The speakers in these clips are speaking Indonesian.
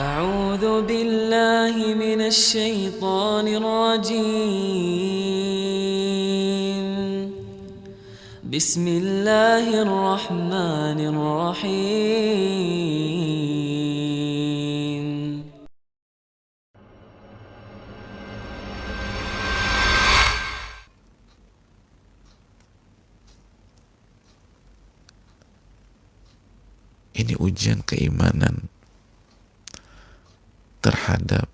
أعوذ بالله من الشيطان الرجيم. بسم الله الرحمن الرحيم. Ini ujian keimanan terhadap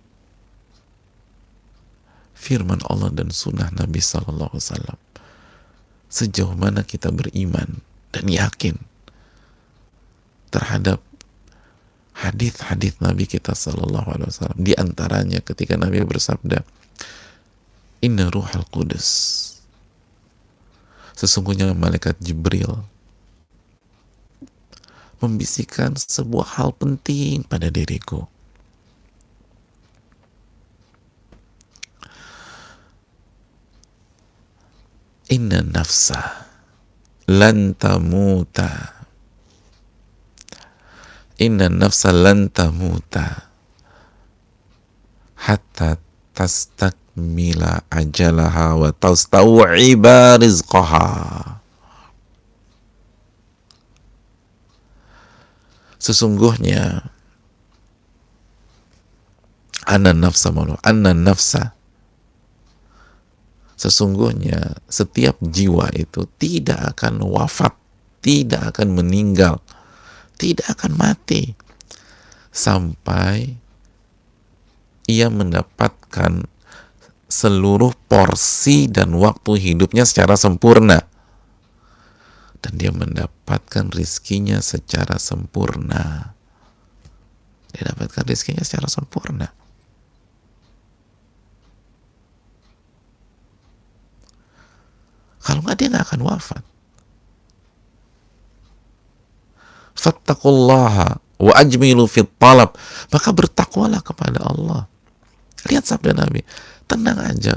firman Allah dan sunnah Nabi Sallallahu Alaihi Wasallam. Sejauh mana kita beriman dan yakin terhadap hadis-hadis Nabi kita Sallallahu Alaihi Wasallam. Di antaranya ketika Nabi bersabda, Inna Ruhal Qudus, sesungguhnya malaikat Jibril membisikkan sebuah hal penting pada diriku. Inna nafsa lan tamuta. Inna nafsa lan tamuta hatta tastakmila ajalaha wa tastaw'iba rizqaha. Sesungguhnya anna nafsa sesungguhnya setiap jiwa itu tidak akan wafat, tidak akan meninggal, tidak akan mati sampai ia mendapatkan seluruh porsi dan waktu hidupnya secara sempurna, dan dia mendapatkan rizkinya secara sempurna. Dia dapatkan rizkinya secara sempurna. Kalau nggak, dia nggak akan wafat. Fattaqullaha wa ajmilu fit talab, maka bertakwalah kepada Allah. Lihat sabda Nabi, tenang aja,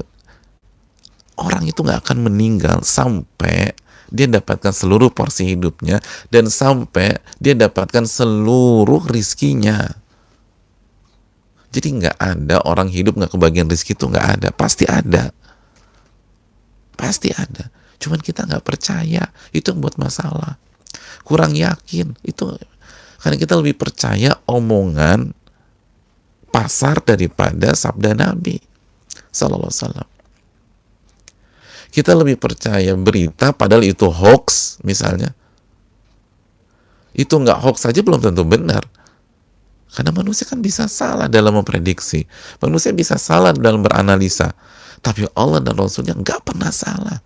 orang itu nggak akan meninggal sampai dia dapatkan seluruh porsi hidupnya dan sampai dia dapatkan seluruh rizkinya. Jadi nggak ada orang hidup nggak kebagian rizki, itu nggak ada, pasti ada. Pasti ada. Cuman kita nggak percaya, itu yang buat masalah. Kurang yakin, itu karena kita lebih percaya omongan pasar daripada sabda Nabi Sallallahu Alaihi Wasallam. Kita lebih percaya berita padahal itu hoax misalnya. Itu nggak hoax saja belum tentu benar. Karena manusia kan bisa salah dalam memprediksi. Manusia bisa salah dalam beranalisa. Tapi Allah dan Rasulnya nggak pernah salah.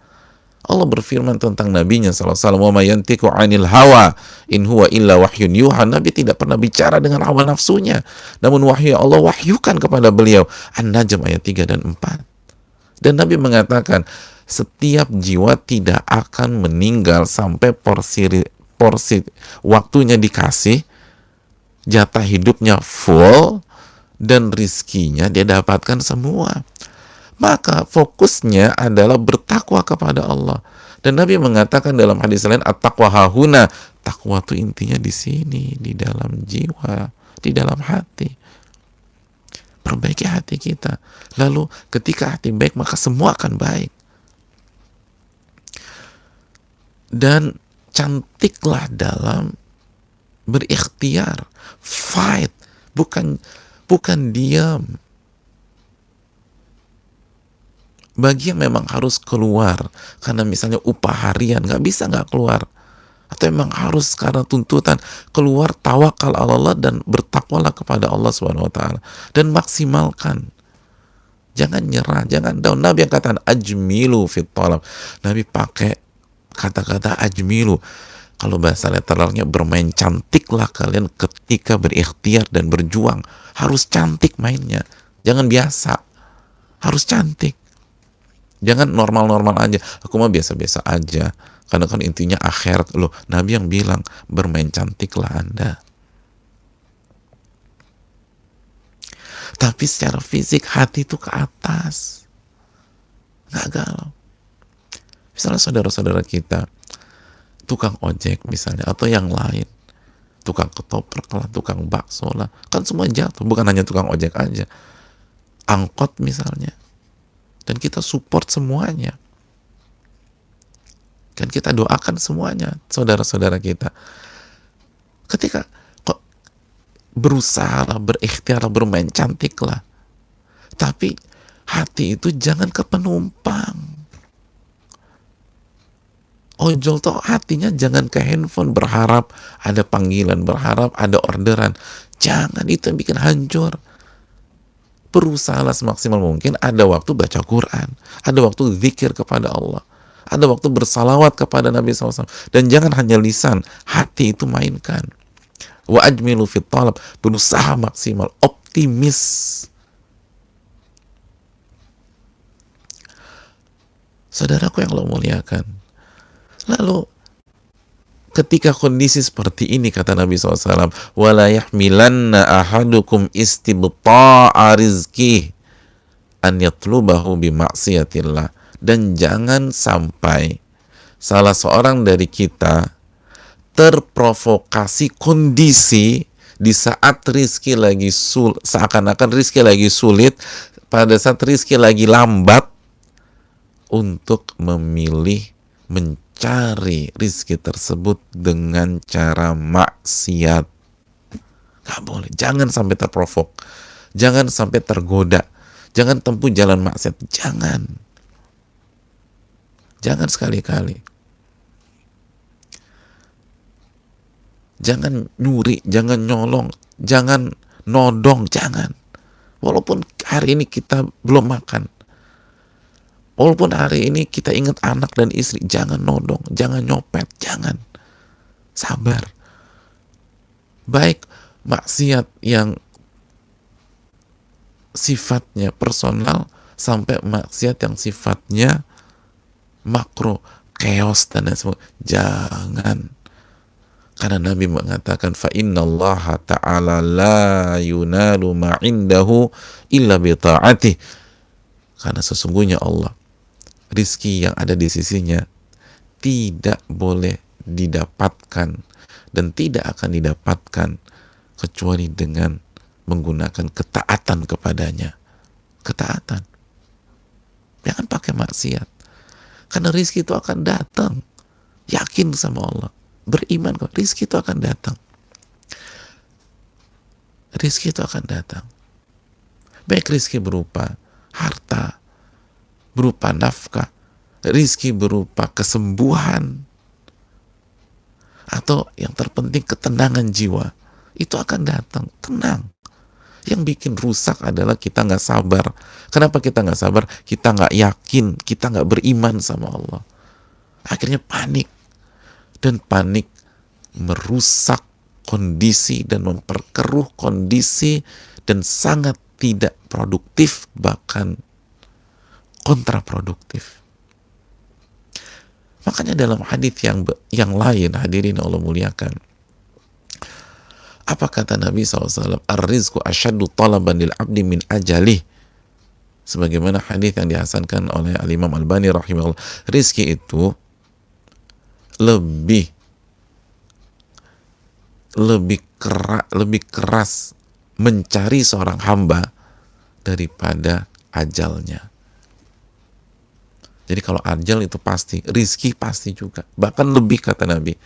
Allah berfirman tentang nabinya sallallahu alaihi wasallam, "Wa may yantiqu 'anil hawa in huwa illa wahyun yuha." Nabi tidak pernah bicara dengan hawa nafsunya, namun wahyu Allah wahyukan kepada beliau. An-Najm ayat 3 dan 4. Dan Nabi mengatakan, setiap jiwa tidak akan meninggal sampai porsi waktunya dikasih, jatah hidupnya full, dan rizkinya dia dapatkan semua. Maka fokusnya adalah bertakwa kepada Allah. Dan Nabi mengatakan dalam hadis lain, at-taqwa hahuna. Takwa itu intinya di sini, di dalam jiwa, di dalam hati. Perbaiki hati kita. Lalu ketika hati baik, maka semua akan baik. Dan cantiklah dalam berikhtiar, fight, bukan diam. Bagi yang memang harus keluar karena misalnya upah harian, nggak bisa nggak keluar, atau memang harus karena tuntutan, keluar, tawakal Allah dan bertakwalah kepada Allah Subhanahu Wa Taala dan maksimalkan, jangan nyerah, jangan down. Nabi yang katakan ajmilu fit talab, Nabi pakai kata-kata ajmilu. Kalau bahasa letternya, bermain cantiklah kalian ketika berikhtiar dan berjuang. Harus cantik mainnya, jangan biasa, harus cantik. Jangan normal-normal aja. Aku mah biasa-biasa aja. Karena kan intinya akhirat. Loh, Nabi yang bilang, bermain cantiklah Anda. Tapi secara fisik, hati itu ke atas. Nggak galau. Misalnya saudara-saudara kita, tukang ojek misalnya, atau yang lain, tukang ketoprak lah, tukang bakso lah, kan semua jatuh, bukan hanya tukang ojek aja, angkot misalnya, dan kita support semuanya, kan kita doakan semuanya, saudara-saudara kita. Ketika kok berusaha lah, berikhtiar lah, bermain cantik lah, tapi hati itu jangan ke penumpang. Ojol tuh hatinya jangan ke handphone, berharap ada panggilan, berharap ada orderan. Jangan, itu yang bikin hancur. Berusahalah semaksimal mungkin, ada waktu baca Quran, ada waktu zikir kepada Allah, ada waktu bersalawat kepada Nabi SAW. Dan jangan hanya lisan, hati itu mainkan. Wa ajmilu fit talab, berusaha maksimal, optimis. Saudaraku yang Allah muliakan, lalu ketika kondisi seperti ini, kata Nabi SAW, wala yahmilanna ahadukum istibta'a rizki an yatlubahu bimaksiatillah, dan jangan sampai salah seorang dari kita terprovokasi kondisi di saat rizki lagi seakan-akan rizki lagi sulit, pada saat rizki lagi lambat, untuk memilih mencari rizki tersebut dengan cara maksiat. Gak boleh, jangan sampai terprovok, jangan sampai tergoda, jangan tempuh jalan maksiat, jangan sekali-kali. Jangan nyuri, jangan nyolong, jangan nodong, jangan. Walaupun hari ini kita belum makan, walaupun hari ini kita ingat anak dan istri, jangan nodong, jangan nyopet, jangan. Sabar. Baik maksiat yang sifatnya personal sampai maksiat yang sifatnya makro, chaos dan lain sebagainya, jangan. Karena Nabi mengatakan, fa innallaha ta'ala la yunalu ma indahu illa bi ta'atih. Karena sesungguhnya Allah, rizki yang ada di sisinya tidak boleh didapatkan dan tidak akan didapatkan kecuali dengan menggunakan ketaatan kepadanya. Ketaatan. Jangan pakai maksiat. Karena rizki itu akan datang. Yakin sama Allah. Beriman kok, rizki itu akan datang. Rizki itu akan datang. Baik rizki berupa harta, berupa nafkah, rizki berupa kesembuhan, atau yang terpenting ketenangan jiwa, itu akan datang. Tenang. Yang bikin rusak adalah kita nggak sabar. Kenapa kita nggak sabar? Kita nggak yakin, kita nggak beriman sama Allah. Akhirnya panik. Dan panik merusak kondisi dan memperkeruh kondisi dan sangat tidak produktif, bahkan kontraproduktif. Makanya dalam hadis yang lain, hadirin Allah muliakan, apa kata Nabi SAW? Ar-rizqu asyaddu talaban lil abdi min ajalih. Sebagaimana hadis yang dihasankan oleh Al-Imam Al-Bani rahimahullah, rizki itu lebih keras mencari seorang hamba daripada ajalnya. Jadi kalau ajal itu pasti, rizki pasti juga, bahkan lebih, kata Nabi.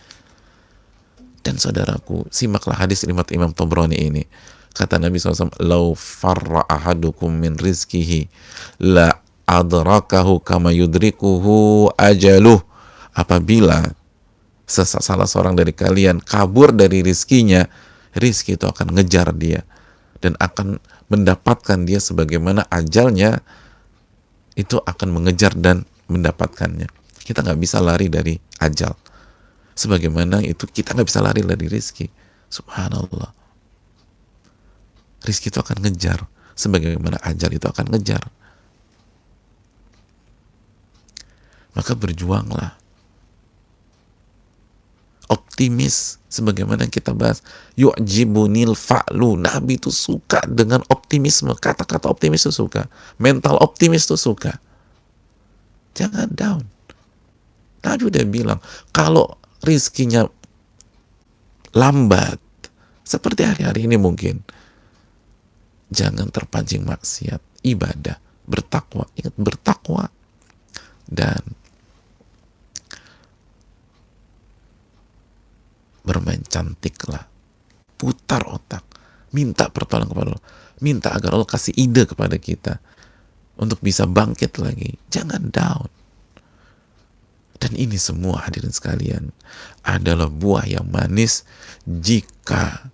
Dan saudaraku, simaklah hadis riwayat Imam Tabrani ini. Kata Nabi SAW, lau farra ahadukum min rizkihi la adrakahu kama yudrikuhu ajaluh. Apabila salah seorang dari kalian kabur dari rizkinya, rizki itu akan ngejar dia dan akan mendapatkan dia sebagaimana ajalnya itu akan mengejar dan mendapatkannya. Kita nggak bisa lari dari ajal, sebagaimana itu kita nggak bisa lari dari rizki. Subhanallah, rizki itu akan ngejar sebagaimana ajal itu akan ngejar. Maka berjuanglah, optimis, sebagaimana kita bahas, yu'jibunil fa'lu. Nabi itu suka dengan optimisme, kata-kata optimis itu suka, mental optimis itu suka. Jangan down. Nabi udah bilang, kalau rizkinya lambat, Seperti hari-hari ini mungkin. Jangan terpancing maksiat, ibadah, bertakwa. Ingat, bertakwa. Dan bermain cantiklah. Putar otak. Minta pertolongan kepada Allah. Minta agar Allah kasih ide kepada kita untuk bisa bangkit lagi. Jangan down. Dan ini semua, hadirin sekalian, adalah buah yang manis jika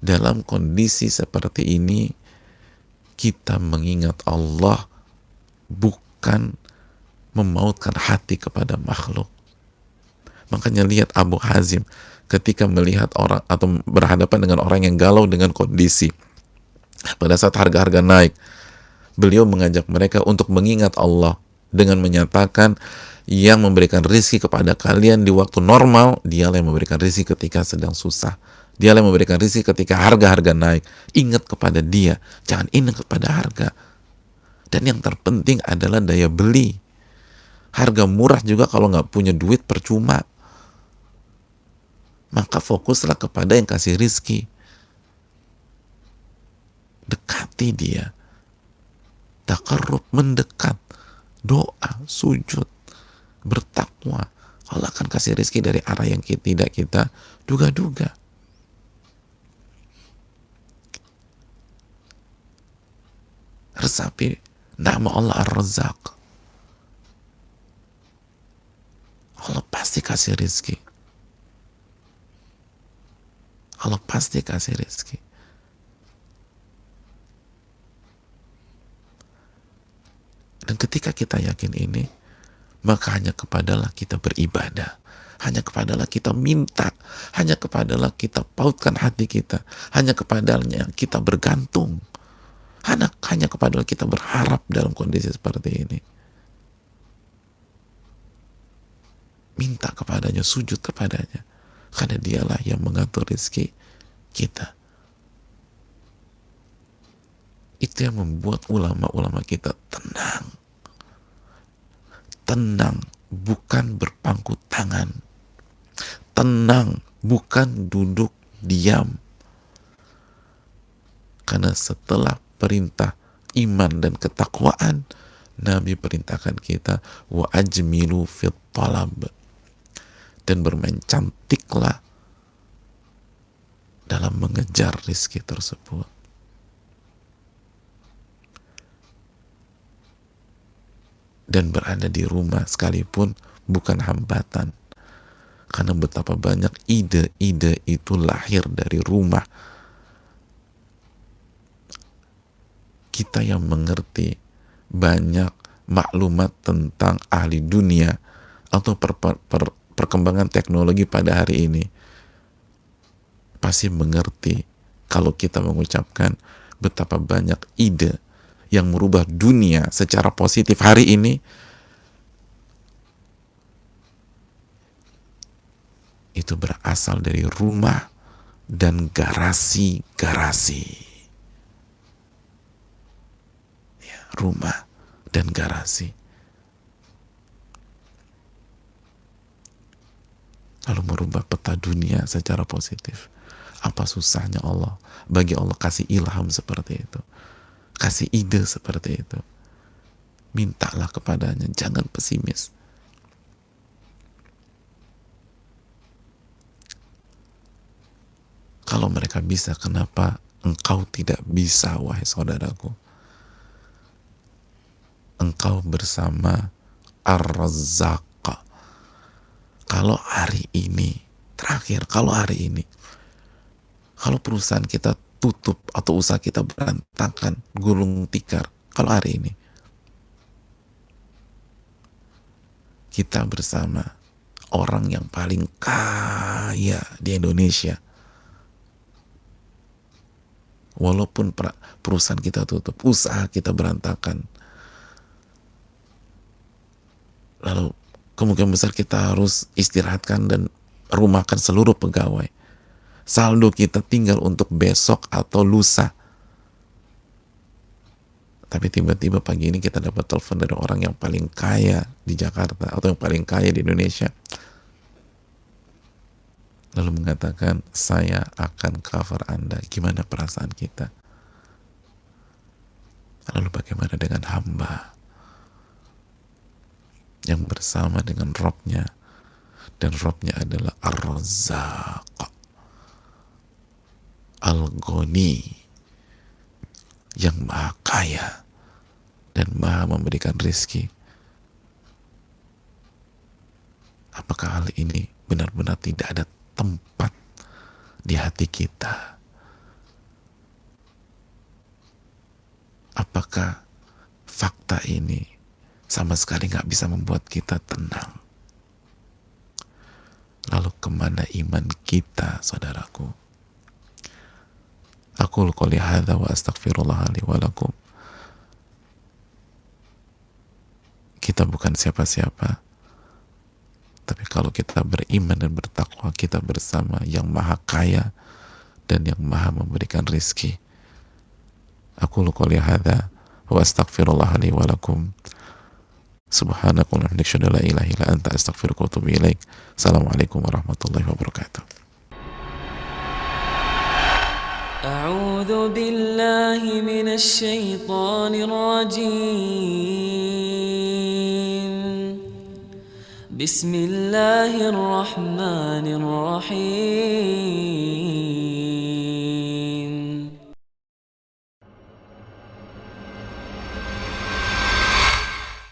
dalam kondisi seperti ini kita mengingat Allah, bukan memautkan hati kepada makhluk. Makanya lihat Abu Hazim ketika melihat orang atau berhadapan dengan orang yang galau dengan kondisi pada saat harga-harga naik, beliau mengajak mereka untuk mengingat Allah dengan menyatakan, yang memberikan rizki kepada kalian di waktu normal, dialah yang memberikan rizki ketika sedang susah. Dialah yang memberikan rizki ketika harga-harga naik. Ingat kepada dia, jangan ingat kepada harga. Dan yang terpenting adalah daya beli. Harga murah juga kalau nggak punya duit percuma. Maka fokuslah kepada yang kasih rizki. Dekati dia. Takarrub, mendekat. Doa, sujud, bertakwa. Allah akan kasih rizki dari arah yang tidak kita duga-duga. Resapi nama Allah Ar-Razzaq. Allah pasti kasih rizki. Allah pasti kasih rizki. Dan ketika kita yakin ini, maka hanya kepadalah kita beribadah, hanya kepadalah kita minta, hanya kepadalah kita pautkan hati kita, hanya kepadanya kita bergantung, hanya kepadalah kita berharap dalam kondisi seperti ini. Minta kepadanya, sujud kepadanya, karena dialah yang mengatur rezeki kita. Itu yang membuat ulama-ulama kita tenang, bukan berpangku tangan. Tenang, bukan duduk diam. Karena setelah perintah iman dan ketakwaan, Nabi perintahkan kita wa ajmilu fit talab, dan bermain cantiklah dalam mengejar rizki tersebut. Dan berada di rumah sekalipun bukan hambatan, karena betapa banyak ide-ide itu lahir dari rumah. Kita yang mengerti banyak maklumat tentang ahli dunia atau perkembangan teknologi pada hari ini pasti mengerti kalau kita mengucapkan betapa banyak ide yang merubah dunia secara positif hari ini, itu berasal dari rumah dan garasi-garasi. Ya, rumah dan garasi. Lalu merubah peta dunia secara positif. Apa susahnya Allah? Bagi Allah kasih ilham seperti itu, kasih ide seperti itu. Mintalah kepadanya, jangan pesimis. Kalau mereka bisa, kenapa engkau tidak bisa, wahai saudaraku? Engkau bersama Ar-Razzaq. Kalau hari ini, terakhir, kalau hari ini, kalau perusahaan kita tutup atau usaha kita berantakan, gulung tikar, kalau hari ini kita bersama orang yang paling kaya di Indonesia, walaupun perusahaan kita tutup, usaha kita berantakan, lalu kemungkinan besar kita harus istirahatkan dan rumahkan seluruh pegawai, saldo kita tinggal untuk besok atau lusa. Tapi tiba-tiba pagi ini kita dapat telepon dari orang yang paling kaya di Jakarta atau yang paling kaya di Indonesia. lalu mengatakan, saya akan cover Anda. Gimana perasaan kita? Lalu bagaimana dengan hamba yang bersama dengan Robnya, dan Robnya adalah Ar-Razzaq, Al-Ghani, yang maha kaya dan maha memberikan rizki. Apakah hal ini benar-benar tidak ada tempat di hati kita? Apakah fakta ini sama sekali nggak bisa membuat kita tenang? Lalu kemana iman kita, saudaraku? Aqulu qouli hadza wa astaghfirullah li wa lakum. Kita bukan siapa-siapa, tapi kalau kita beriman dan bertakwa, kita bersama yang maha kaya dan yang maha memberikan rizki. Aqulu qouli hadza wa astaghfirullah li wa lakum. Subhanaka wa bihamdika asyhadu an la ilaha illa anta astaghfiruka wa atubu ilaik. Assalamualaikum warahmatullahi wabarakatuh. أعوذ بالله من الشيطان الرجيم بسم الله الرحمن الرحيم